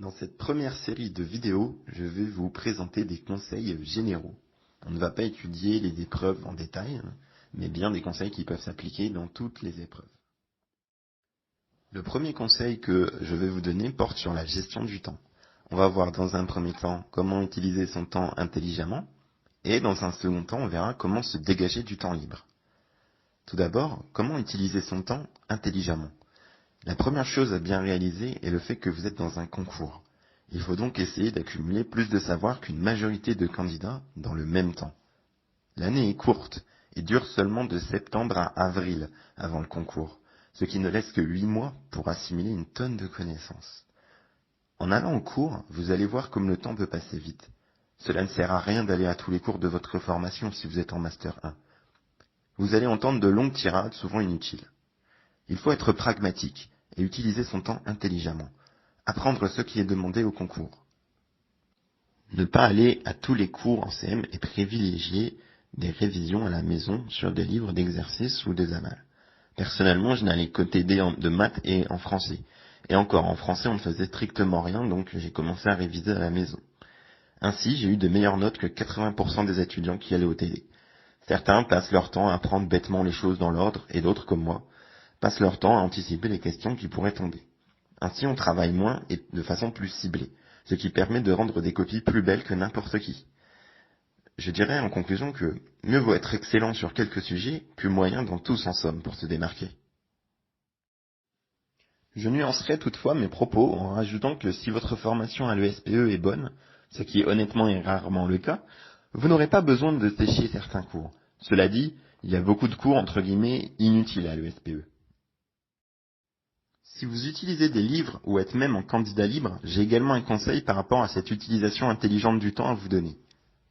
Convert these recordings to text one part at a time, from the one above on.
Dans cette première série de vidéos, je vais vous présenter des conseils généraux. On ne va pas étudier les épreuves en détail, mais bien des conseils qui peuvent s'appliquer dans toutes les épreuves. Le premier conseil que je vais vous donner porte sur la gestion du temps. On va voir dans un premier temps comment utiliser son temps intelligemment, et dans un second temps, on verra comment se dégager du temps libre. Tout d'abord, comment utiliser son temps intelligemment. La première chose à bien réaliser est le fait que vous êtes dans un concours. Il faut donc essayer d'accumuler plus de savoir qu'une majorité de candidats dans le même temps. L'année est courte et dure seulement de septembre à avril avant le concours, ce qui ne laisse que 8 mois pour assimiler une tonne de connaissances. En allant au cours, vous allez voir comme le temps peut passer vite. Cela ne sert à rien d'aller à tous les cours de votre formation si vous êtes en Master 1. Vous allez entendre de longues tirades, souvent inutiles. Il faut être pragmatique et utiliser son temps intelligemment. Apprendre ce qui est demandé au concours. Ne pas aller à tous les cours en CM et privilégier des révisions à la maison sur des livres d'exercices ou des annales. Personnellement, je n'allais que TD de maths et en français. Et encore, en français, on ne faisait strictement rien, donc j'ai commencé à réviser à la maison. Ainsi, j'ai eu de meilleures notes que 80% des étudiants qui allaient au TD. Certains passent leur temps à apprendre bêtement les choses dans l'ordre, et d'autres, comme moi, passent leur temps à anticiper les questions qui pourraient tomber. Ainsi, on travaille moins et de façon plus ciblée, ce qui permet de rendre des copies plus belles que n'importe qui. Je dirais en conclusion que mieux vaut être excellent sur quelques sujets que moyen dans tous en somme pour se démarquer. Je nuancerai toutefois mes propos en rajoutant que si votre formation à l'ESPE est bonne, ce qui honnêtement est rarement le cas, vous n'aurez pas besoin de sécher certains cours. Cela dit, il y a beaucoup de cours entre guillemets inutiles à l'ESPE. Si vous utilisez des livres ou êtes même en candidat libre, j'ai également un conseil par rapport à cette utilisation intelligente du temps à vous donner.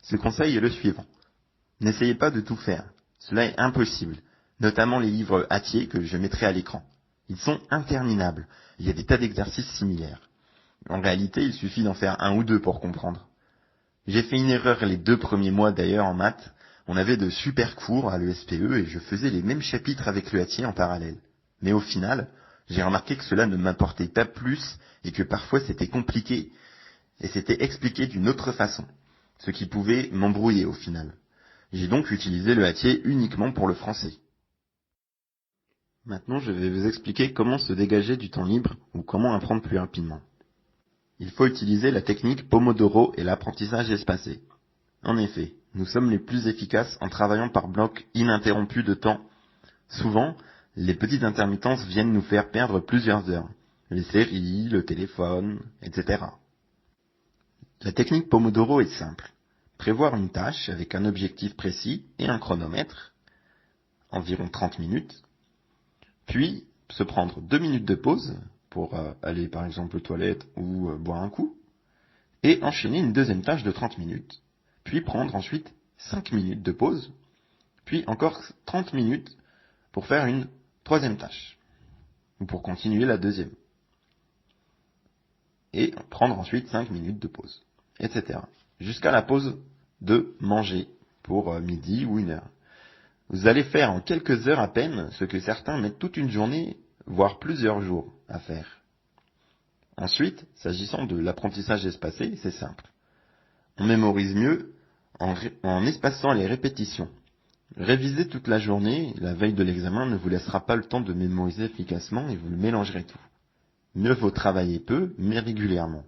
Ce conseil est le suivant. N'essayez pas de tout faire. Cela est impossible, notamment les livres Hatier que je mettrai à l'écran. Ils sont interminables. Il y a des tas d'exercices similaires. En réalité, il suffit d'en faire un ou deux pour comprendre. J'ai fait une erreur les 2 premiers mois d'ailleurs en maths. On avait de super cours à l'ESPE et je faisais les mêmes chapitres avec le Hatier en parallèle. Mais au final, j'ai remarqué que cela ne m'apportait pas plus et que parfois c'était compliqué et c'était expliqué d'une autre façon, ce qui pouvait m'embrouiller au final. J'ai donc utilisé le Hatier uniquement pour le français. Maintenant, je vais vous expliquer comment se dégager du temps libre ou comment apprendre plus rapidement. Il faut utiliser la technique Pomodoro et l'apprentissage espacé. En effet, nous sommes les plus efficaces en travaillant par blocs ininterrompus de temps. Souvent, les petites intermittences viennent nous faire perdre plusieurs heures. Les séries, le téléphone, etc. La technique Pomodoro est simple. Prévoir une tâche avec un objectif précis et un chronomètre, environ 30 minutes, puis se prendre 2 minutes de pause pour aller par exemple aux toilettes ou boire un coup, et enchaîner une deuxième tâche de 30 minutes, puis prendre ensuite 5 minutes de pause, puis encore 30 minutes pour faire une troisième tâche, ou pour continuer la deuxième, et prendre ensuite 5 minutes de pause, etc. Jusqu'à la pause de manger pour midi ou 1 heure. Vous allez faire en quelques heures à peine ce que certains mettent toute une journée, voire plusieurs jours à faire. Ensuite, s'agissant de l'apprentissage espacé, c'est simple. On mémorise mieux en espaçant les répétitions. Réviser toute la journée, la veille de l'examen, ne vous laissera pas le temps de mémoriser efficacement et vous le mélangerez tout. Mieux vaut travailler peu, mais régulièrement.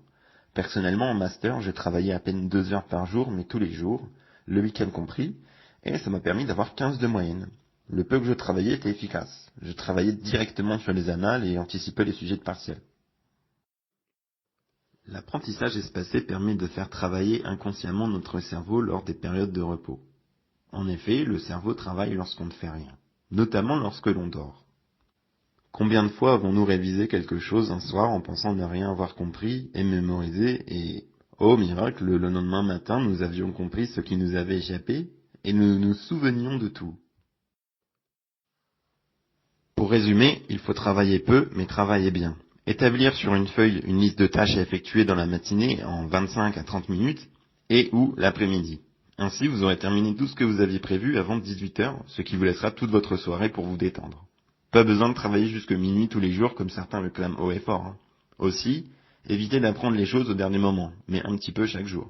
Personnellement, en master, j'ai travaillé à peine 2 heures par jour, mais tous les jours, le week-end compris, et ça m'a permis d'avoir 15 de moyenne. Le peu que je travaillais était efficace. Je travaillais directement sur les annales et anticipais les sujets de partiel. L'apprentissage espacé permet de faire travailler inconsciemment notre cerveau lors des périodes de repos. En effet, le cerveau travaille lorsqu'on ne fait rien, notamment lorsque l'on dort. Combien de fois avons-nous révisé quelque chose un soir en pensant ne rien avoir compris et mémorisé et, oh miracle, le lendemain matin nous avions compris ce qui nous avait échappé et nous nous souvenions de tout. Pour résumer, il faut travailler peu mais travailler bien. Établir sur une feuille une liste de tâches à effectuer dans la matinée en 25 à 30 minutes et ou l'après-midi. Ainsi, vous aurez terminé tout ce que vous aviez prévu avant 18 heures, ce qui vous laissera toute votre soirée pour vous détendre. Pas besoin de travailler jusque minuit tous les jours comme certains le clament haut et fort. Aussi, Évitez d'apprendre les choses au dernier moment, mais un petit peu chaque jour.